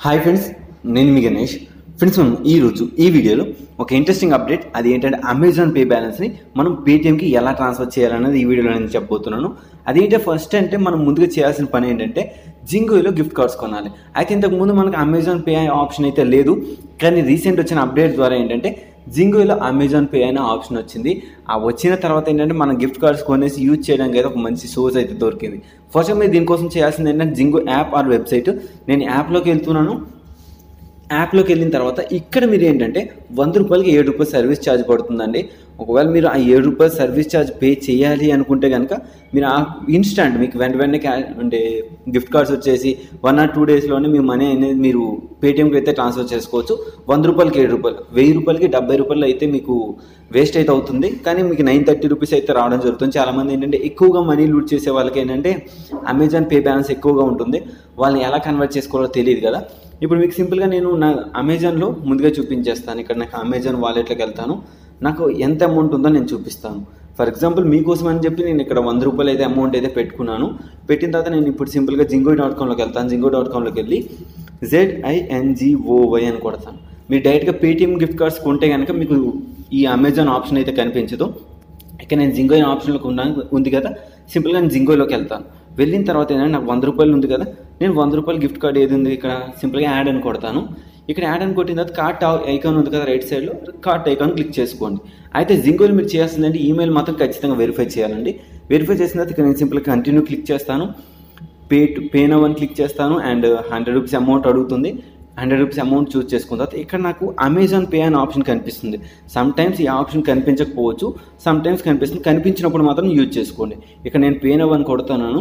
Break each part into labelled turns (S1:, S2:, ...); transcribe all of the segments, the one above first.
S1: Hi friends, నేను మీ Ganesh. Friends, మనం ఈరోజు ఈ వీడియోలో ఒక ఇంట్రెస్టింగ్ అప్డేట్, అది ఏంటంటే అమెజాన్ పే బ్యాలెన్స్ని మనం పేటిఎంకి ఎలా ట్రాన్స్ఫర్ చేయాలనేది ఈ వీడియోలో నేను చెప్పబోతున్నాను. అదేంటే ఫస్ట్ అంటే మనం ముందుగా చేయాల్సిన పని ఏంటంటే జింగోలో గిఫ్ట్ కార్డ్స్ కొనాలి. అయితే ఇంతకుముందు మనకు అమెజాన్ పే ఆప్షన్ అయితే లేదు, కానీ రీసెంట్ వచ్చిన అప్డేట్ ద్వారా ఏంటంటే జింగోలో అమెజాన్ పే అనే ఆప్షన్ వచ్చింది. ఆ వచ్చిన తర్వాత ఏంటంటే మనం గిఫ్ట్ కార్డ్స్ కొనేసి యూజ్ చేయడానికి అయితే ఒక మంచి సోర్స్ అయితే దొరికింది. ఫస్ట్ మీరు దీనికోసం చేయాల్సింది ఏంటంటే జింగో యాప్ ఆర్ వెబ్సైట్. నేను యాప్లోకి వెళ్తున్నాను. యాప్లోకి వెళ్ళిన తర్వాత ఇక్కడ మీరు ఏంటంటే ₹100కి ₹7 సర్వీస్ ఛార్జ్ పడుతుందండి. ఒకవేళ మీరు ఆ ₹7 సర్వీస్ ఛార్జ్ పే చేయాలి అనుకుంటే కనుక మీరు ఆ ఇన్స్టాంట్ మీకు వెంటనే అంటే గిఫ్ట్ కార్డ్స్ వచ్చేసి 1 or 2 డేస్లోనే మీ మనీ అనేది మీరు పేటిఎంకి అయితే ట్రాన్స్ఫర్ చేసుకోవచ్చు. ₹100కి ₹7, ₹1000కి ₹70 అయితే మీకు వేస్ట్ అయితే అవుతుంది. కానీ మీకు ₹930 అయితే రావడం జరుగుతుంది. చాలామంది ఏంటంటే ఎక్కువగా మనీ లూట్ చేసే వాళ్ళకి ఏంటంటే అమెజాన్ పే బ్యాలెన్స్ ఎక్కువగా ఉంటుంది, వాళ్ళని ఎలా కన్వర్ట్ చేసుకోవాలో తెలియదు కదా. ఇప్పుడు మీకు సింపుల్గా నేను నా అమెజాన్లో ముందుగా చూపించేస్తాను. ఇక్కడ నాకు అమెజాన్ వాలెట్లోకి వెళ్తాను. నాకు ఎంత అమౌంట్ ఉందో నేను చూపిస్తాను. ఫర్ ఎగ్జాంపుల్ మీకోసం అని చెప్పి నేను ఇక్కడ ₹100 అయితే అమౌంట్ అయితే పెట్టుకున్నాను. పెట్టిన తర్వాత నేను ఇప్పుడు సింపుల్గా జింగో.comలోకి వెళ్తాను. జింగో.comలోకి వెళ్ళి ZINGOY అని కొడతాను. మీరు డైరెక్ట్గా పేటిఎం గిఫ్ట్ కార్డ్స్ కొంటే కనుక మీకు ఈ అమెజాన్ ఆప్షన్ అయితే కనిపించదు. ఇక్కడ నేను జింగో ఆప్షన్లో ఉంది కదా, సింపుల్గా నేను జింగోలోకి వెళ్తాను. వెళ్ళిన తర్వాత ఏంటంటే నాకు ₹100 ఉంది కదా, నేను ₹100 గిఫ్ట్ కార్డ్ ఏది ఉంది ఇక్కడ సింపుల్గా యాడ్ అని కొడతాను. ఇక్కడ యాడ్ అని కొట్టిన తర్వాత కార్ట్ ఐకాన్ ఉంది కదా రైట్ సైడ్లో, కార్ట్ ఐకాన్ క్లిక్ చేసుకోండి. అయితే జింగోలో మీరు చేయాల్సిందంటే ఈమెయిల్ మాత్రం ఖచ్చితంగా వెరిఫై చేయాలండి. వెరిఫై చేసిన తర్వాత ఇక్కడ నేను సింపుల్గా కంటిన్యూ క్లిక్ చేస్తాను. పే నౌ అని క్లిక్ చేస్తాను. అండ్ ₹100 అమౌంట్ అడుగుతుంది. ₹100 అమౌంట్ చూస్ చేసుకున్న తర్వాత ఇక్కడ నాకు అమెజాన్ పే అనే ఆప్షన్ కనిపిస్తుంది. సమ్ టైమ్స్ ఈ ఆప్షన్ కనిపించకపోవచ్చు, సమ్ టైమ్స్ కనిపిస్తుంది. కనిపించినప్పుడు మాత్రం యూజ్ చేసుకోండి. ఇక్కడ నేను పే నౌ అని కొడుతున్నాను.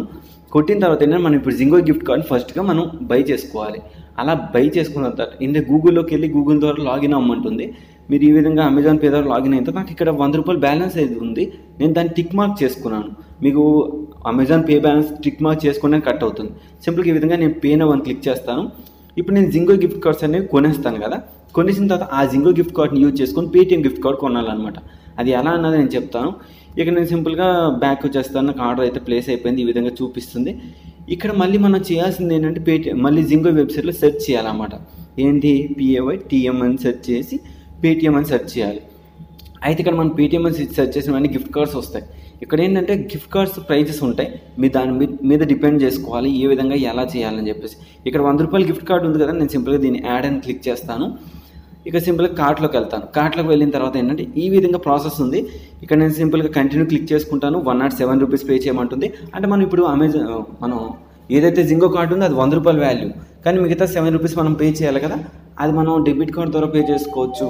S1: కొట్టిన తర్వాత ఏంటంటే మనం ఇప్పుడు జింగో గిఫ్ట్ కార్డ్ ఫస్ట్గా మనం బై చేసుకోవాలి. అలా బై చేసుకున్న తర్వాత ఏంటంటే గూగుల్లోకి వెళ్ళి గూగుల్ ద్వారా లాగిన్ అవ్వమంటుంది. మీరు ఈ విధంగా అమెజాన్ పే ద్వారా లాగిన్ అయిన తర్వాత నాకు ఇక్కడ ₹100 బ్యాలెన్స్ అయితే ఉంది. నేను దాన్ని టిక్ మార్క్ చేసుకున్నాను. మీకు Amazon pay balance tick mark చేసుకునే కట్ అవుతుంది. సింపుల్గా ఈ విధంగా నేను పే నౌ అని క్లిక్ చేస్తాను. ఇప్పుడు నేను జింగో గిఫ్ట్ కార్డ్స్ అనేవి కొనేస్తాను కదా, కొనేసిన తర్వాత ఆ జింగో గిఫ్ట్ కార్డ్ని యూజ్ చేసుకొని పేటిఎం గిఫ్ట్ కార్డ్ కొనాలన్నమాట. అది ఎలా అన్నది నేను చెప్తాను. ఇక నేను సింపుల్గా బ్యాక్ వచ్చేస్తాను. నాకు ఆర్డర్ అయితే ప్లేస్ అయిపోయింది. ఈ విధంగా చూపిస్తుంది. ఇక్కడ మళ్ళీ మనం చేయాల్సింది ఏంటంటే పేటిఎం మళ్ళీ జింగో వెబ్సైట్లో సెర్చ్ చేయాలన్నమాట. ఏంటి PAYTM అని సెర్చ్ చేసి పేటిఎం అని సెర్చ్ చేయాలి. అయితే ఇక్కడ మనం పేటిఎం అని సెర్చ్ చేసిన వెంటనే గిఫ్ట్ కార్డ్స్ వస్తాయి. ఇక్కడ ఏంటంటే గిఫ్ట్ కార్డ్స్ ప్రైజెస్ ఉంటాయి. మీరు దాని మీద డిపెండ్ చేసుకోవాలి ఏ విధంగా ఎలా చేయాలని చెప్పేసి. ఇక్కడ ₹100 గిఫ్ట్ కార్డ్ ఉంది కదా, నేను సింపుల్గా దీన్ని యాడ్ అని క్లిక్ చేస్తాను. ఇక సింపుల్గా కార్ట్లోకి వెళ్తాను. కార్ట్లోకి వెళ్ళిన తర్వాత ఏంటంటే ఈ విధంగా ప్రాసెస్ ఉంది. ఇక్కడ నేను సింపుల్గా కంటిన్యూ క్లిక్ చేసుకుంటాను. ₹107 పే చేయమంటుంది. అంటే మనం ఇప్పుడు మనం ఏదైతే జింగో కార్డు ఉందో అది ₹100 వాల్యూ, కానీ మిగతా ₹7 మనం పే చేయాలి కదా, అది మనం డెబిట్ కార్డ్ ద్వారా పే చేసుకోవచ్చు.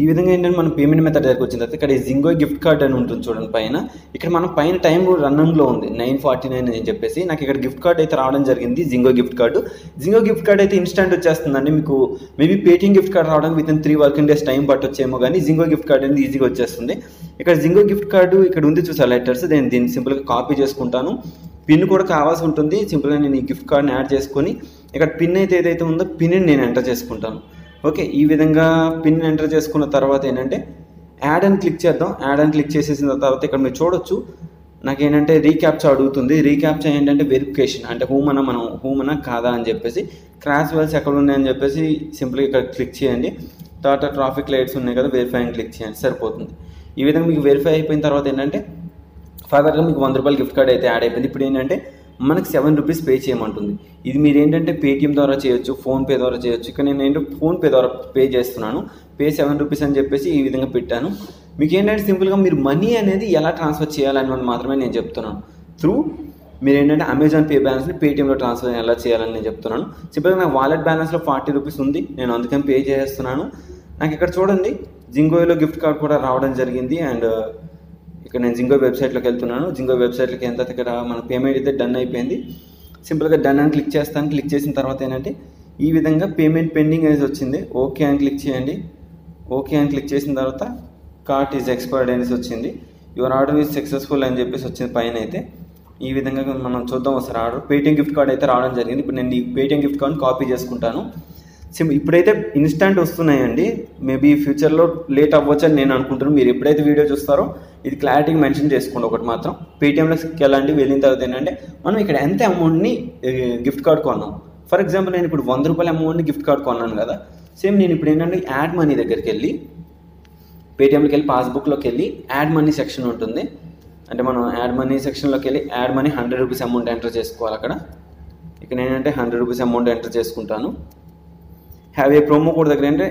S1: ఈ విధంగా ఏంటంటే మనం పేమెంట్ మెథడ్ దగ్గరికి వచ్చిన తర్వాత ఇక్కడ జింగో గిఫ్ట్ కార్డ్ అని ఉంటుంది చూడండి పైన. ఇక్కడ మనం పైన టైం రన్నింగ్లో ఉంది 9:49 అని చెప్పేసి నాకు ఇక్కడ గిఫ్ట్ కార్డ్ అయితే రావడం జరిగింది. జింగో గిఫ్ట్ కార్డు అయితే ఇన్స్టెంట్ వచ్చేస్తుందండి. మీకు మేబీ పేటిఎం గిఫ్ట్ కార్డ్ రావడానికి వితిన్ 3 వర్కింగ్ డేస్ టైం పట్టొచ్చేమో, కానీ జింగో గిఫ్ట్ కార్డ్ అనేది ఈజీగా వచ్చేస్తుంది. ఇక్కడ జింగో గిఫ్ట్ కార్డు ఇక్కడ ఉంది చూసా లెటర్స్, నేను దీన్ని సింపుల్గా కాపీ చేసుకుంటాను. పిన్ కూడా కావాల్సి ఉంటుంది. సింపుల్గా నేను ఈ గిఫ్ట్ కార్డ్ని యాడ్ చేసుకొని ఇక్కడ పిన్ అయితే ఏదైతే ఉందో పిన్ని నేను ఎంటర్ చేసుకుంటాను. ఓకే, ఈ విధంగా పిన్ ఎంటర్ చేసుకున్న తర్వాత ఏంటంటే యాడ్ అని క్లిక్ చేద్దాం. యాడ్ అని క్లిక్ చేసేసిన తర్వాత ఇక్కడ మీరు చూడొచ్చు నాకేంటంటే రీక్యాప్చా అడుగుతుంది. రీక్యాప్చా ఏంటంటే వెరిఫికేషన్, అంటే మనం హూమనా కాదా అని చెప్పేసి. క్రాష్ వెల్స్ ఎక్కడ ఉన్నాయని చెప్పేసి సింపుల్గా ఇక్కడ క్లిక్ చేయండి. తర్వాత ట్రాఫిక్ లైట్స్ ఉన్నాయి కదా, వెరిఫై అని క్లిక్ చేయండి, సరిపోతుంది. ఈ విధంగా మీకు వెరిఫై అయిపోయిన తర్వాత ఏంటంటే ఫర్దర్గా మీకు ₹100 గిఫ్ట్ కార్డ్ అయితే యాడ్ అయిపోయింది. ఇప్పుడు ఏంటంటే మనకి ₹7 పే చేయమంటుంది. ఇది మీరు ఏంటంటే పేటిఎం ద్వారా చేయొచ్చు, ఫోన్పే ద్వారా చేయొచ్చు. ఇక్కడ నేను ఏంటంటే ఫోన్పే ద్వారా పే చేస్తున్నాను. పే ₹7 అని చెప్పేసి ఈ విధంగా పెట్టాను. మీకు ఏంటంటే సింపుల్గా మీరు మనీ అనేది ఎలా ట్రాన్స్ఫర్ చేయాలని మాత్రమే నేను చెప్తున్నాను. మీరు ఏంటంటే అమెజాన్ పే బ్యాలెన్స్ని పేటిఎంలో ట్రాన్స్ఫర్ ఎలా చేయాలని నేను చెప్తున్నాను. సింపుల్గా నాకు వాలెట్ బ్యాలెన్స్లో ₹40 ఉంది, నేను అందుకని పే చేస్తున్నాను. నాకు ఇక్కడ చూడండి జింగోలో గిఫ్ట్ కార్డ్ కూడా రావడం జరిగింది. అండ్ ఇక్కడ నేను జింగో వెబ్సైట్లోకి వెళ్తున్నాను. జింగో వెబ్సైట్లోకి ఎంత ఇక్కడ మన పేమెంట్ అయితే డన్ అయిపోయింది. సింపుల్గా డన్ అని క్లిక్ చేస్తాను. క్లిక్ చేసిన తర్వాత ఏంటంటే ఈ విధంగా పేమెంట్ పెండింగ్ అనేది వచ్చింది. ఓకే అని క్లిక్ చేయండి. ఓకే అని క్లిక్ చేసిన తర్వాత కార్ట్ ఈజ్ ఎక్స్పైర్డ్ అనేసి వచ్చింది. యువర్ ఆర్డర్ ఈజ్ సక్సెస్ఫుల్ అని చెప్పేసి వచ్చింది పైన అయితే. ఈ విధంగా మనం చూద్దాం ఒకసారి ఆర్డర్. పేటిఎం గిఫ్ట్ కార్డ్ అయితే రావడం జరిగింది. ఇప్పుడు నేను ఈ పేటిఎం గిఫ్ట్ కార్డ్ని కాపీ చేసుకుంటాను. ఇప్పుడైతే ఇన్స్టాంట్ వస్తున్నాయండి. మేబీ ఫ్యూచర్లో లేట్ అవ్వచ్చు అని నేను అనుకుంటున్నాను. మీరు ఎప్పుడైతే వీడియో చూస్తారో ఇది క్లారిటీగా మెన్షన్ చేసుకోండి. ఒకటి మాత్రం పేటిఎంలోకి వెళ్ళండి. వెళ్ళిన తర్వాత ఏంటంటే మనం ఇక్కడ ఎంత అమౌంట్ని గిఫ్ట్ కార్డ్ కొన్నాం ఫర్ ఎగ్జాంపుల్ నేను ఇప్పుడు 100 రూపాయల అమౌంట్ని గిఫ్ట్ కార్డ్ కొన్నాను కదా, సేమ్ నేను ఇప్పుడు ఏంటంటే యాడ్ మనీ దగ్గరికి వెళ్ళి పేటిఎంలోకి వెళ్ళి పాస్బుక్లోకి వెళ్ళి యాడ్ మనీ సెక్షన్ ఉంటుంది. అంటే మనం యాడ్ మనీ సెక్షన్లోకి వెళ్ళి add money 100 rupees amount enter చేసుకోవాలి అక్కడ. ఇక నేనంటే 100 రూపీస్ అమౌంట్ ఎంటర్ చేసుకుంటాను. హ్యావ్ ఏ ప్రోమో కోడ్ దగ్గర అంటే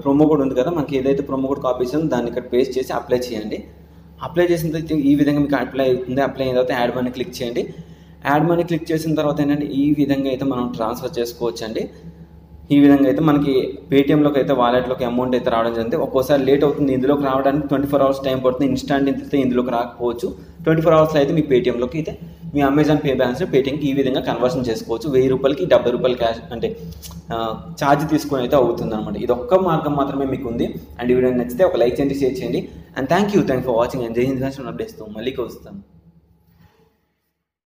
S1: ప్రోమో కోడ్ ఉంది కదా, మనకి ఏదైతే ప్రోమో కోడ్ కాపీ ఇస్తుందో దాన్ని ఇక్కడ పేస్ట్ చేసి అప్లై చేయండి. అప్లై చేసిన తర్వాత ఈ విధంగా మీకు అప్లై అవుతుంది. అప్లై అయిన తర్వాత యాడ్ మనీ క్లిక్ చేయండి. యాడ్ మనీ క్లిక్ చేసిన తర్వాత ఏంటంటే ఈ విధంగా అయితే మనం ట్రాన్స్ఫర్ చేసుకోవచ్చు అండి. ఈ విధంగా అయితే మనకి పేటిఎంలోకి అయితే వాలెట్లోకి అమౌంట్ అయితే రావడం జరిగింది. ఒక్కోసారి లేట్ అవుతుంది, ఇందులోకి రావడానికి 24 అవర్స్ టైం పడుతుంది. ఇన్స్టాంట్ అయితే ఇందులోకి రాకపోవచ్చు. 24 అవర్స్లో అయితే మీ పేటిఎంలోకి అయితే మీ అమెజాన్ పే బ్యాలెన్స్ పేటిఎంకి ఈ విధంగా కన్వర్షన్ చేసుకోవచ్చు. 1000 రూపాయలకి 70 రూపాయలు క్యాష్ అంటే ఛార్జ్ తీసుకొని అయితే అవుతుంది అనమాట. ఇది ఒక్క మార్గం మాత్రమే మీకు ఉంది. అండ్ ఈ వీడియో నచ్చితే ఒక లైక్ చేయండి, షేర్ చేయండి. And thank you for watching. And జై హింద్ ఫ్యాషన్ అప్డేట్స్తో మళ్ళీ కలుస్తాను.